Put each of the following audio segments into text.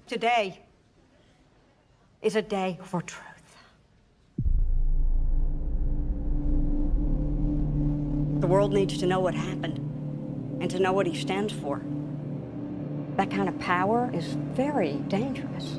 Today is a day for truth. The world needs to know what happened and to know what he stands for. That kind of power is very dangerous.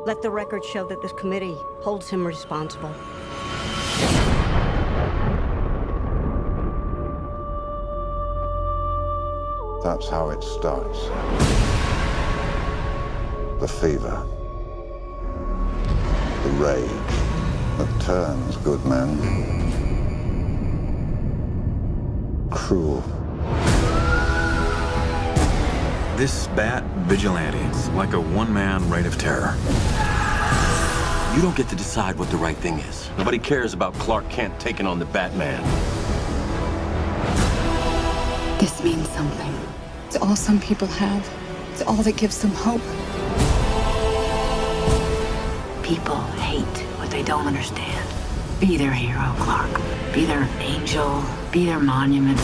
Let the record show that this committee holds him responsible. That's how it starts. The fever. The rage that turns good men cruel. This Bat vigilante is like a one-man reign of terror. You don't get to decide what the right thing is. Nobody cares about Clark Kent taking on the Batman. This means something. It's all some people have. It's all that gives them hope. People hate what they don't understand. Be their hero, Clark. Be their angel. Be their monument.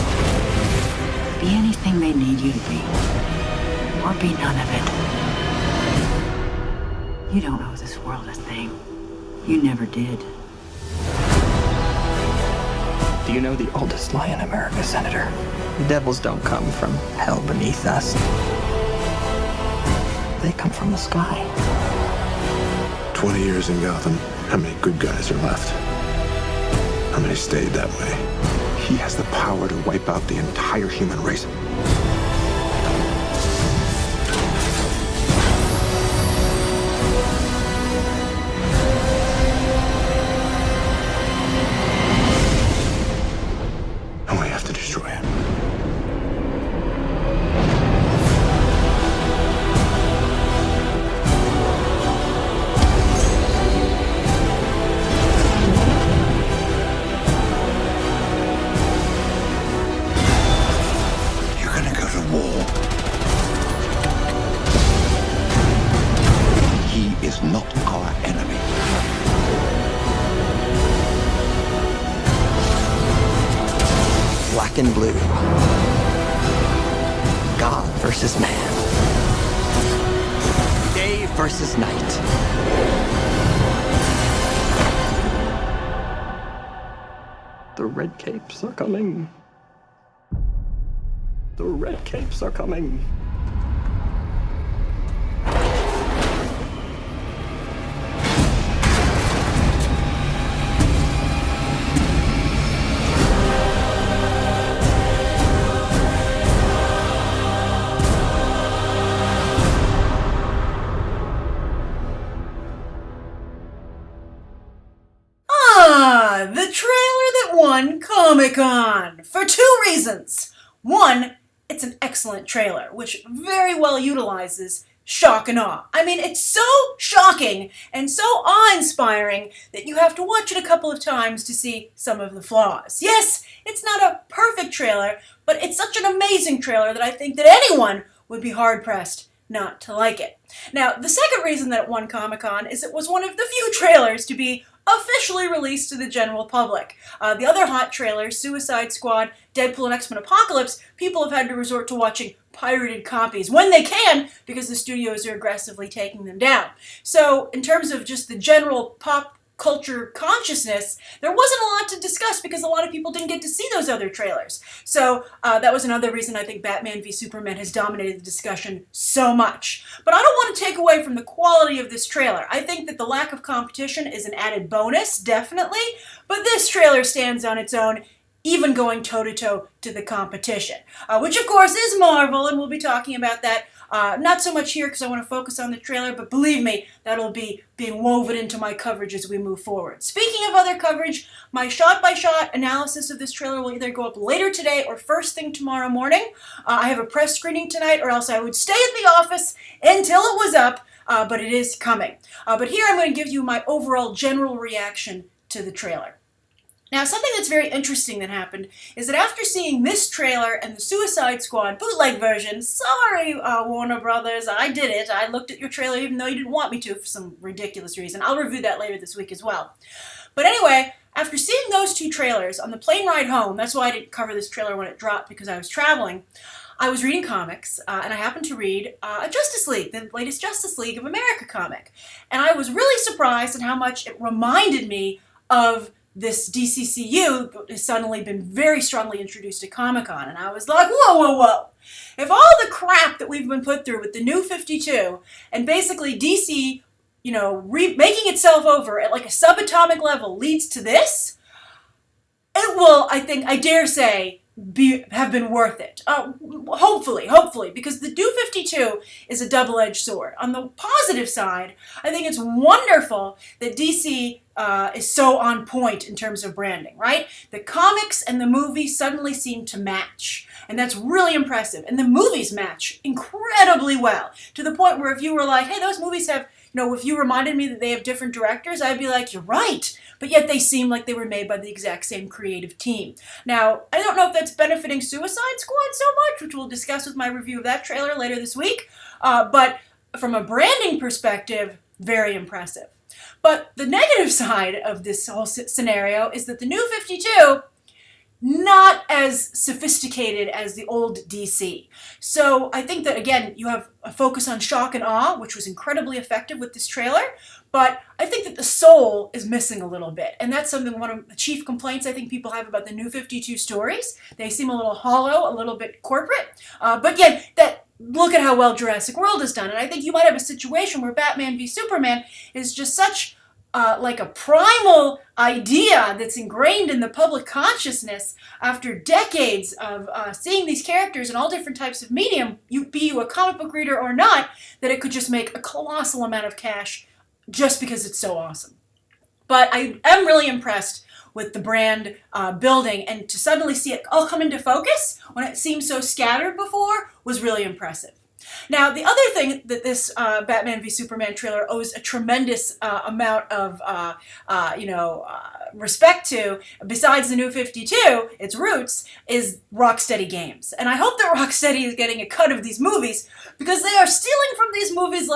Be anything they need you to be. Or be none of it. You don't owe this world a thing. You never did. Do you know the oldest lie in America, Senator? The devils don't come from hell beneath us. They come from the sky. 20 years in Gotham. How many good guys are left? How many stayed that way? He has the power to wipe out the entire human race. And we have to destroy him. You're gonna go to war. He is not our enemy. Black and blue. God versus man. Day versus night. The red capes are coming. The red capes are coming. The trailer that won Comic-Con for two reasons. One, it's an excellent trailer, which very well utilizes shock and awe. I mean, it's so shocking and so awe-inspiring that you have to watch it a couple of times to see some of the flaws. Yes, it's not a perfect trailer, but it's such an amazing trailer that I think that anyone would be hard-pressed not to like it. Now, the second reason that it won Comic-Con is it was one of the few trailers to be officially released to the general public. The other hot trailers, Suicide Squad, Deadpool, and X-Men Apocalypse, people have had to resort to watching pirated copies when they can because the studios are aggressively taking them down. So in terms of just the general pop culture consciousness, there wasn't a lot to discuss because a lot of people didn't get to see those other trailers. So that was another reason I think Batman v Superman has dominated the discussion so much. But I don't want to take away from the quality of this trailer. I think that the lack of competition is an added bonus, definitely, but this trailer stands on its own, even going toe-to-toe to the competition, which of course is Marvel, and we'll be talking about that not so much here because I want to focus on the trailer, but believe me, that'll be being woven into my coverage as we move forward. Speaking of other coverage, my shot-by-shot analysis of this trailer will either go up later today or first thing tomorrow morning. I have a press screening tonight, or else I would stay at the office until it was up, but it is coming. But here I'm going to give you my overall general reaction to the trailer. Now, something that's very interesting that happened is that after seeing this trailer and the Suicide Squad bootleg version, sorry, Warner Brothers, I did it. I looked at your trailer even though you didn't want me to for some ridiculous reason. I'll review that later this week as well. But anyway, after seeing those two trailers on the plane ride home, that's why I didn't cover this trailer when it dropped because I was traveling, I was reading comics, and I happened to read a Justice League, the latest Justice League of America comic. And I was really surprised at how much it reminded me of this DCCU has suddenly been very strongly introduced at Comic-Con. And I was like, whoa, whoa, whoa. If all the crap that we've been put through with the New 52 and basically DC, making itself over at like a subatomic level leads to this, it will, I dare say, have been worth it. Hopefully, because the New 52 is a double-edged sword. On the positive side, I think it's wonderful that DC is so on point in terms of branding, right? The comics and the movies suddenly seem to match, and that's really impressive. And the movies match incredibly well, to the point where if you were like, hey, those movies have, if you reminded me that they have different directors, I'd be like, you're right. But yet they seem like they were made by the exact same creative team. Now, I don't know if that's benefiting Suicide Squad so much, which we'll discuss with my review of that trailer later this week. But from a branding perspective, very impressive. But the negative side of this whole scenario is that the New 52, not as sophisticated as the old DC. So I think that, again, you have a focus on shock and awe, which was incredibly effective with this trailer, but I think that the soul is missing a little bit. And that's one of the chief complaints I think people have about the New 52 stories. They seem a little hollow, a little bit corporate, but yet look at how well Jurassic World is done. And I think you might have a situation where Batman v Superman is just such like a primal idea that's ingrained in the public consciousness after decades of seeing these characters in all different types of medium, be you a comic book reader or not, that it could just make a colossal amount of cash just because it's so awesome. But I am really impressed with the brand building, and to suddenly see it all come into focus when it seemed so scattered before was really impressive. Now, the other thing that this Batman v Superman trailer owes a tremendous amount of, respect to, besides the New 52, its roots, is Rocksteady Games. And I hope that Rocksteady is getting a cut of these movies, because they are stealing from these movies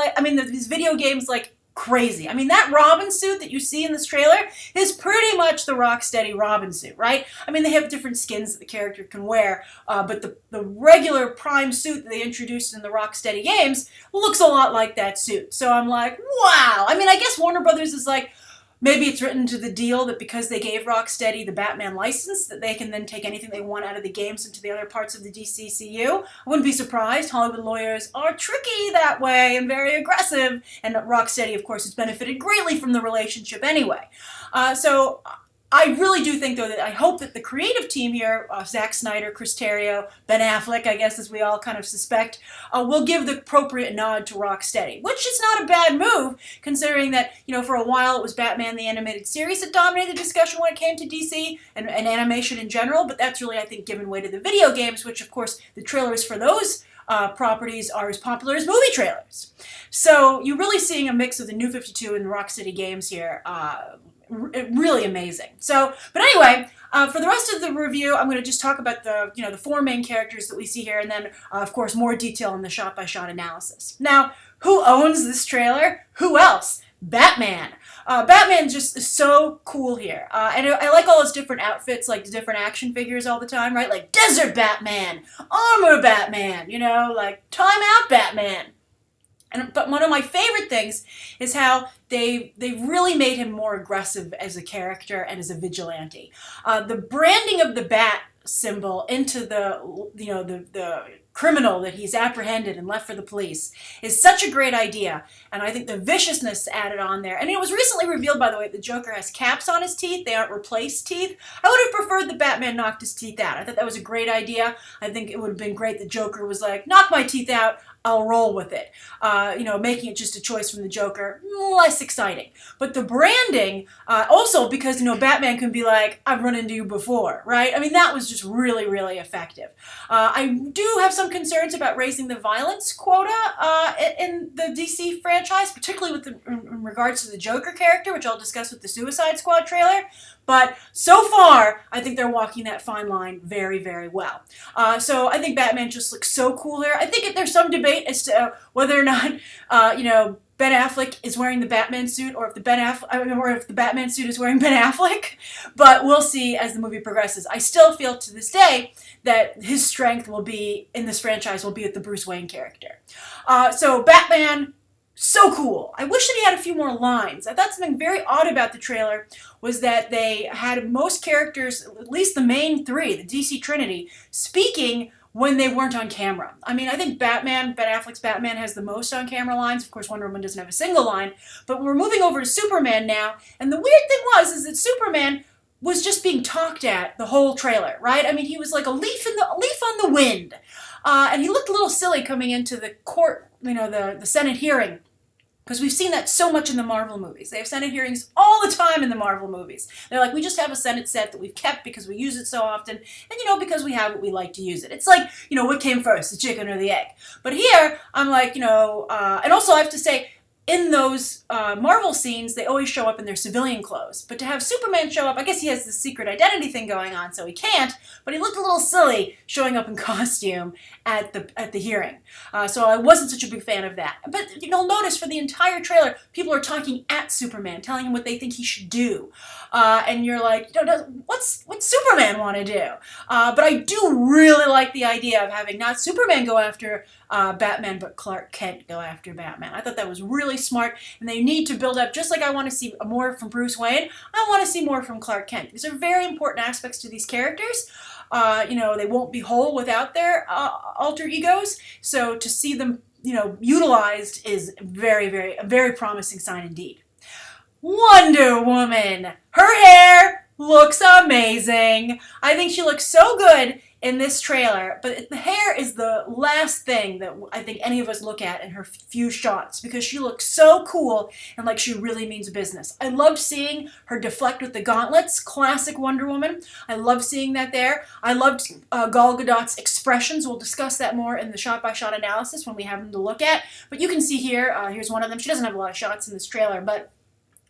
these video games like crazy. I mean, that Robin suit that you see in this trailer is pretty much the Rocksteady Robin suit, right? I mean, they have different skins that the character can wear, but the regular prime suit that they introduced in the Rocksteady games looks a lot like that suit. So I'm like, wow. I mean, I guess Warner Brothers is like, maybe it's written to the deal that because they gave Rocksteady the Batman license, that they can then take anything they want out of the games into the other parts of the DCCU. I wouldn't be surprised. Hollywood lawyers are tricky that way and very aggressive. And Rocksteady, of course, has benefited greatly from the relationship anyway. So I really do think, though, that I hope that the creative team here, Zack Snyder, Chris Terrio, Ben Affleck, I guess, as we all kind of suspect, will give the appropriate nod to Rocksteady, which is not a bad move, considering that, for a while it was Batman the Animated Series that dominated the discussion when it came to DC and animation in general, but that's really, I think, given way to the video games, which, of course, the trailers for those properties are as popular as movie trailers. So you're really seeing a mix of the New 52 and the Rocksteady games here. Really amazing. So, but anyway, for the rest of the review, I'm going to just talk about the four main characters that we see here, and then, of course, more detail in the shot-by-shot analysis. Now, who owns this trailer? Who else? Batman. Batman just is so cool here. And I like all his different outfits, like the different action figures all the time, right? Like Desert Batman, Armor Batman, like Time Out Batman. But one of my favorite things is how they really made him more aggressive as a character and as a vigilante. The branding of the bat symbol into the criminal that he's apprehended and left for the police is such a great idea, and I think the viciousness added on there. And it was recently revealed, by the way, that the Joker has caps on his teeth. They aren't replaced teeth. I would have preferred that Batman knocked his teeth out. I thought that was a great idea. I think it would have been great that Joker was like, knock my teeth out, I'll roll with it. Making it just a choice from the Joker, less exciting. But the branding, also because, Batman can be like, I've run into you before, right? I mean, that was just really, really effective. I do have some concerns about raising the violence quota in the DC franchise, particularly in regards to the Joker character, which I'll discuss with the Suicide Squad trailer. But so far, I think they're walking that fine line very, very well. So I think Batman just looks so cool here. I think there's some debate as to whether or not, Ben Affleck is wearing the Batman suit, or if the Batman suit is wearing Ben Affleck. But we'll see as the movie progresses. I still feel to this day that his strength will be in this franchise will be with the Bruce Wayne character. So Batman. So cool. I wish that he had a few more lines. I thought something very odd about the trailer was that they had most characters, at least the main three, the DC Trinity, speaking when they weren't on camera. I mean, I think Ben Affleck's Batman has the most on-camera lines. Of course, Wonder Woman doesn't have a single line. But we're moving over to Superman now. And the weird thing is that Superman was just being talked at the whole trailer, right? I mean, he was like a leaf on the wind. And he looked a little silly coming into the court, the Senate hearing. Because we've seen that so much in the Marvel movies. They have Senate hearings all the time in the Marvel movies. They're like, we just have a Senate set that we've kept because we use it so often. And, because we have it, we like to use it. It's like, what came first, the chicken or the egg? But here, I'm like, and also I have to say, in those Marvel scenes, they always show up in their civilian clothes. But to have Superman show up, I guess he has this secret identity thing going on, so he can't. But he looked a little silly showing up in costume at the hearing. So I wasn't such a big fan of that. But you'll notice for the entire trailer, people are talking at Superman, telling him what they think he should do. And you're like, what's Superman want to do? But I do really like the idea of having not Superman go after Batman, but Clark Kent go after Batman. I thought that was really smart, and they need to build up, just like I want to see more from Bruce Wayne, I want to see more from Clark Kent. These are very important aspects to these characters. They won't be whole without their alter egos, so to see them, utilized is a very promising sign indeed. Wonder Woman! Her hair looks amazing! I think she looks so good in this trailer, but the hair is the last thing that I think any of us look at in her few shots, because she looks so cool and like she really means business. I loved seeing her deflect with the gauntlets, classic Wonder Woman. I loved seeing that there. I loved Gal Gadot's expressions. We'll discuss that more in the shot-by-shot analysis when we have them to look at, but you can see here, here's one of them. She doesn't have a lot of shots in this trailer, but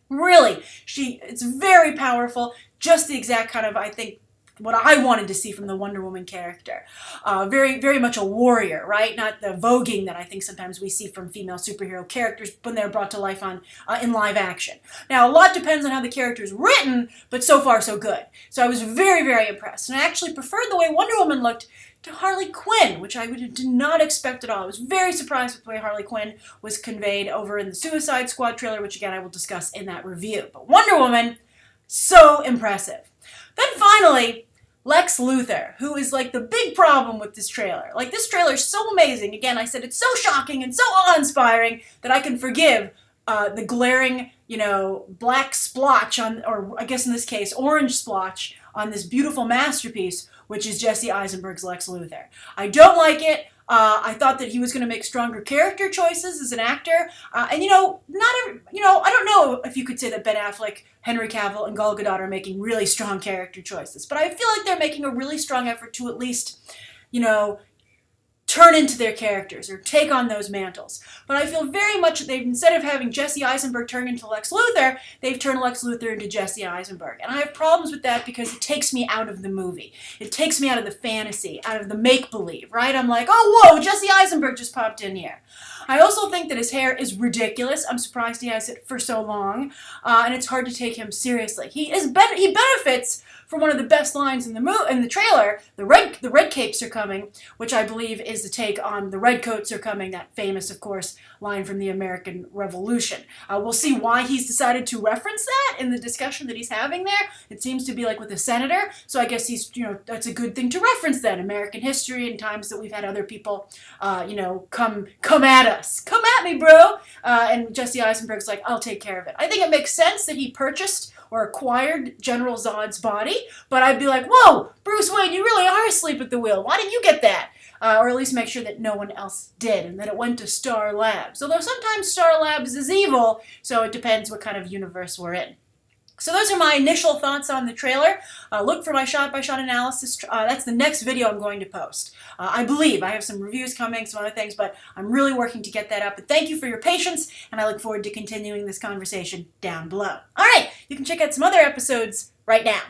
really, it's very powerful, just the exact kind of, I think, what I wanted to see from the Wonder Woman character. Very, very much a warrior, right? Not the voguing that I think sometimes we see from female superhero characters when they're brought to life in live action. Now, a lot depends on how the character is written, but so far so good. So I was very, very impressed. And I actually preferred the way Wonder Woman looked to Harley Quinn, which I did not expect at all. I was very surprised with the way Harley Quinn was conveyed over in the Suicide Squad trailer, which again I will discuss in that review. But Wonder Woman, so impressive. Then finally, Lex Luthor, who is like the same problem with this trailer. Like, this trailer is so amazing. Again, I said it's so shocking and so awe-inspiring that I can forgive the glaring, black splotch on, or I guess in this case, orange splotch on this beautiful masterpiece, which is Jesse Eisenberg's Lex Luthor. I don't like it. I thought that he was going to make stronger character choices as an actor. I don't know if you could say that Ben Affleck, Henry Cavill, and Gal Gadot are making really strong character choices, but I feel like they're making a really strong effort to at least, turn into their characters or take on those mantles. But I feel very much that instead of having Jesse Eisenberg turn into Lex Luthor, they've turned Lex Luthor into Jesse Eisenberg. And I have problems with that because it takes me out of the movie. It takes me out of the fantasy, out of the make-believe, right? I'm like, oh, whoa, Jesse Eisenberg just popped in here. I also think that his hair is ridiculous. I'm surprised he has it for so long, and it's hard to take him seriously. He benefits from one of the best lines in the trailer. The red capes are coming, which I believe is the take on the red coats are coming, that famous, of course, line from the American Revolution. We'll see why he's decided to reference that in the discussion that he's having there. It seems to be like with a senator, so I guess he's, that's a good thing to reference then, American history and times that we've had other people, come at us. Come at me, bro! And Jesse Eisenberg's like, I'll take care of it. I think it makes sense that he purchased or acquired General Zod's body, but I'd be like, whoa, Bruce Wayne, you really are asleep at the wheel. Why didn't you get that? Or at least make sure that no one else did, and that it went to Star Labs. Although sometimes Star Labs is evil, so it depends what kind of universe we're in. So those are my initial thoughts on the trailer. Look for my shot-by-shot analysis. That's the next video I'm going to post. I believe I have some reviews coming, some other things, but I'm really working to get that up. But thank you for your patience, and I look forward to continuing this conversation down below. All right, you can check out some other episodes right now.